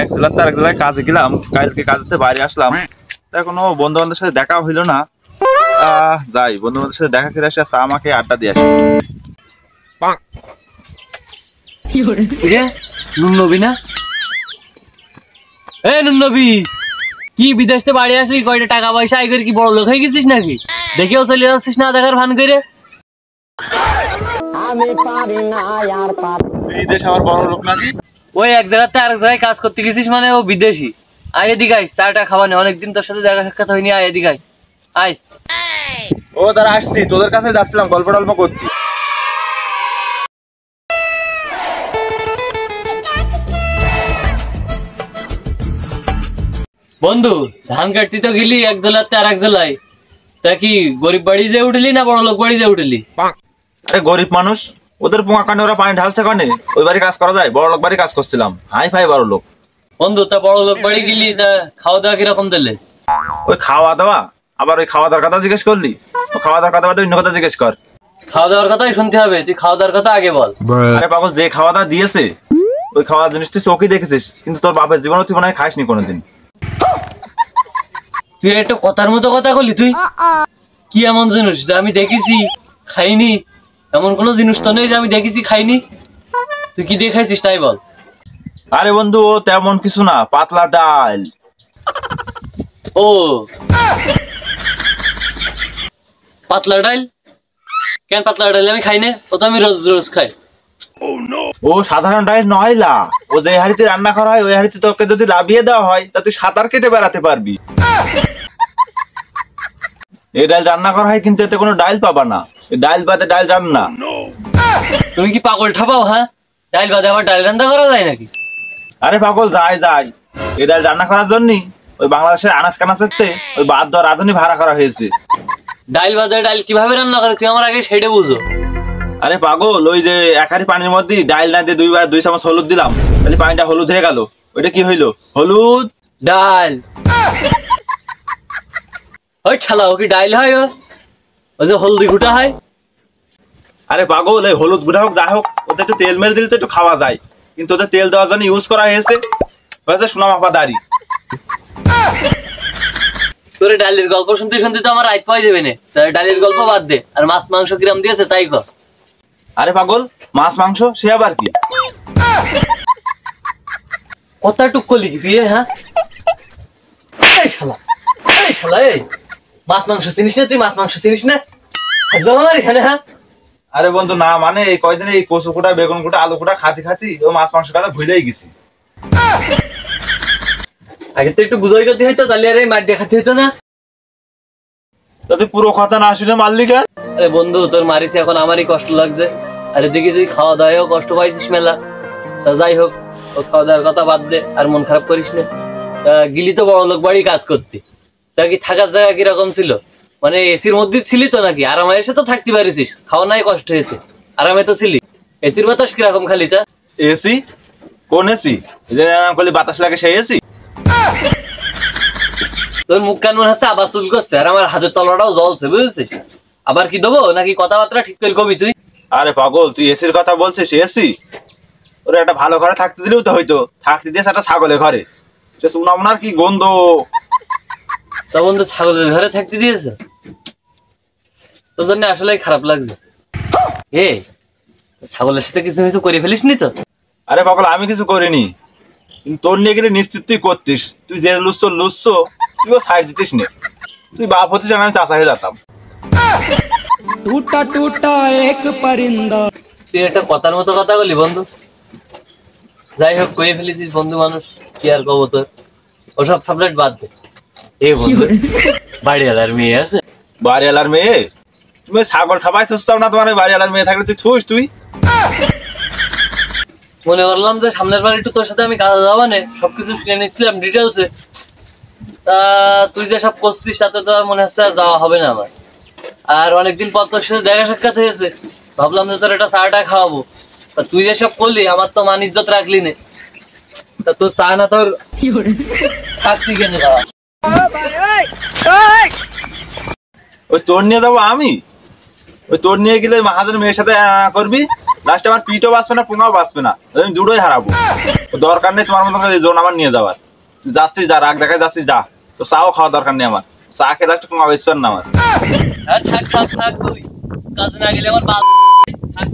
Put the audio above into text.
এক জেলার তো আরেক জেলায় কাজে গেলাম, কালকে কাজেতে বাইরে আসলাম, এখনো বন্ধু বান্ধবের সাথে দেখা হইলো না। যাই বন্ধু বান্ধবের সাথে দেখা করে আসি, চা আমাকে আড্ডা দিয়ে আসি। কি বিদেশ থেকে বাড়ি আসলি, কয়টা টাকা পয়সা আয় করে কি বড় লোক হয়ে গেছিস নাকি? দেখেও চলে যাচ্ছিস না দেখার ভান করে। বিদেশ আমার বড় লোক নাকি? ওই এক জায়গাতে আরেক জায়গায় কাজ করতে গেছিস মানে ও বিদেশি। আয় এদিকে আয়, চাটা খাওয়া নেই, অনেকদিন তোর সাথে দেখা সাক্ষাৎ হয়নি। আয় এদিকে আয়, আয়। ও তারা আসছি, তোদের কাছে যাচ্ছিলাম, গল্প টল্প করছি। বন্ধু ধান কাটতে তো গেলি এক জেলাতে আর এক জেলায়, তা কি গরিব বাড়ি যে উঠলি না বড় লোক বাড়ি যে উঠলি? আরে গরিব মানুষ, ওদের পোঙা কানে ওরা পানি ঢালছে কানে, ওই বাড়ি কাজ করা যায়? বড় লোক বাড়ি কাজ করছিলাম, হাই ফাই বড় লোক। বন্ধু তা বড় লোক বাড়ি গেলি, তা খাওয়া দাওয়া কিরকম দিলে? ওই খাওয়া দাওয়া, আবার ওই খাওয়া দাওয়ার কথা জিজ্ঞেস করলি? খাওয়া দাওয়ার কথা বাদে অন্য কথা জিজ্ঞেস কর। খাওয়া দাওয়ার কথাই শুনতে হবে, তুই খাওয়া দাওয়ার কথা আগে বল। আরে পাগল, যে খাওয়া দাওয়া দিয়েছে ওই খাওয়া জিনিস তুই চোখই দেখেছিস, কিন্তু তোর বাপের জীবনে তুই মনে হয় খাসনি কোনোদিন। তুই একটা কথার মতো কথা বললি, তুই কি এমন জিনিস যে আমি দেখেছি খাইনি? এমন কোন জিনিস তো নেই যে আমি দেখেছি খাইনি। তুই কি দেখাইছিস তাই বল। আরে বন্ধু ও তেমন কিছু না, পাতলা ডাল। ও পাতলা ডাল? কেন পাতলা ডাল আমি খাই না? ও তো আমি রোজ রোজ খাই। ও সাধারণ ডাল নয় লা, ও যে হাড়িতে রান্না করা হয় ওই হাড়িতে তোকে যদি লাভিয়ে দেওয়া হয় তা তুই সাঁতার কেটে বেড়াতে পারবি। এই ডাল রান্না করা হয়, কিন্তু এতে কোনো ডাল পাবা না, ডাল বাদে ডাল রান্না। তুমি কি পাগল ঠাপাও? হ্যাঁ, ডাল বাদে আবার ডাল রান্না করা যায় নাকি? আরে পাগল, যাই যাই, এই ডাল রান্না করার জন্য ওই বাংলাদেশের আনাজ কানাচের ওই বাদ দেওয়ার রাঁধুনি ভাড়া করা হয়েছে। ডাল বাদে ডাল কিভাবে রান্না করে তুই আমার আগে সেটা বুঝো। আরে পাগল, ওই যে এক হাঁড়ি পানির মধ্যে ডাল না দিয়ে দুই চামচ হলুদ দিলাম, তাহলে পানিটা হলুদ হয়ে গেল। ওইটা কি হইলো? হলুদ ডাল। ওই ঠালা, ও কি ডাল হয়? ও যে হলদি গুটা হয়। আরে পাগল, এই হলুদ গুঁড়া হোক যা হোক, ওতে একটু তেল মেল দিলে তো একটু খাওয়া যায়, কিন্তু ওদের তেল দেওয়ার জন্য ইউজ করা হয়েছে সোনা মাপা দাড়ি। তোর ডালের গল্প শুনতে শুনতে তো আমার রাইট পাই দেবে না। ডালের গল্প বাদ দে, আর মাছ মাংস কিরাম দিয়েছে তাই কর। আরে পাগল, মাছ মাংস সে আবার কি? কথা টুক করলি কি তুই? হ্যাঁ এই শালা, এই শালা, এই মাছ মাংস চিনিস না তুই? মাছ মাংস চিনিস না? হ্যাঁ আরে বন্ধু না, মানে এই কয়দিন এই কচু কুটা বেগুন কুটা আলু কুটা খাতি খাতি ও মাছ মাংস কথা ভুলেই গেছি। আগে তো একটু বুঝাই করতে হইতো, তাহলে আর এই মাঠ দেখাতে হইতো না। তুই পুরো কথা না আসলে মারলি কেন? আরে বন্ধু তোর মারিছি, এখন আমারই কষ্ট লাগছে। আরে দেখি তুই খাওয়া দাওয়াও কষ্ট পাইছিস মেলা। তা যাই হোক, ও খাওয়া দাওয়ার কথা বাদ দে, আর মন খারাপ করিস না। গিলি তো বড় লোক বাড়ি কাজ করতে, তা কি থাকার জায়গা কিরকম ছিল? মানে এসির মধ্যে ছিলি তো নাকি? আরামে এসে তো থাকতে পারিস, খাওয়া নাই কষ্ট হয়েছে, আরামে তো ছিলি। এসির বাতাস কিরকম খালি? তা এসি? কোন এসি? বাতাস লাগে সেই এসি? তোর মুখ কান মনে হচ্ছে আবার চুল করছে, আর আমার হাতের তলাটাও জ্বলছে, বুঝেছিস? আবার কি দেবো নাকি কথাবার্তা ঠিক করে কবি তুই? আরে পাগল, তুই এসির কথা বলছিস? এসি ওরা একটা ভালো ঘরে থাকতে দিলেও তো হয়তো, থাকতে দিয়েছে একটা ছাগলের ঘরে, সে সুনামনার কি গন্ধ। তা বন্ধু ছাগলের ঘরে থাকতে দিয়েছে, তোর জন্য আসলে খারাপ লাগছে। এ ছাগলের সাথে কিছু কিছু করে ফেলিস নি তো? আরে পাগল, আমি কিছু করিনি, কিন্তু তোর নিয়ে গেলে নিশ্চিত তুই করতিস। তুই যে লুচ্ছ তুইও সাইড দিতিস নে, তুই বাপ হতিস, আমি চাচা হয়ে যেতাম। টুটা টুটা এক পরিন্দা। তুই একটা কথার মতো কথা বলি বন্ধু। যাই হোক, কয়ে ফেলেছিস বন্ধু মানুষ, কি আর কব তোর, ওসব সাবজেক্ট বাদ দে। এ বন্ধু, বাড়িওয়ালার মেয়ে আছে? বাড়িওয়ালার মেয়ে? তুমি ছাগল ঠাপাই থুসতাম না তোমার বাড়িওয়ালার মেয়ে থাকলে তুই থুস? তুই মনে করলাম যে সামনের বার একটু তোর সাথে আমি কাজে যাবো না, সবকিছু শুনে নিচ্ছিলাম ডিটেলসে। তা তুই যে সব করছিস তাতে তো মনে হচ্ছে যাওয়া হবে না আমার। আর অনেকদিন পর তোর সাথে দেখা সাক্ষাৎ হয়েছে, ভাবলাম যে তোর একটা চাটা খাওয়াবো। তা তুই যেসব করলি, আমার তো মান ইজ্জত রাখলি না। তা তোর চা না তোর থাকতি কেন? ওই তোর নিয়ে যাবো আমি? ওই তোর নিয়ে গেলে মাহাজের মেয়ের সাথে করবি? লাস্টে আমার পিঠও বাঁচবে না, পুঙাও বাঁচবে না, আমি দুটোই হারাবো। তো দরকার নেই তোমার মতো করে জোন আমার নিয়ে যাওয়ার। যাচ্ছিস যা, রাগ দেখায় যাচ্ছিস যা, তো চাও খাওয়া দরকার নেই আমার, চা খেয়ে লাস্টে পুঙা বাঁচবেন না আমার। থাক থাক থাক, তুই কাজে না গেলে আমার বাল থাক।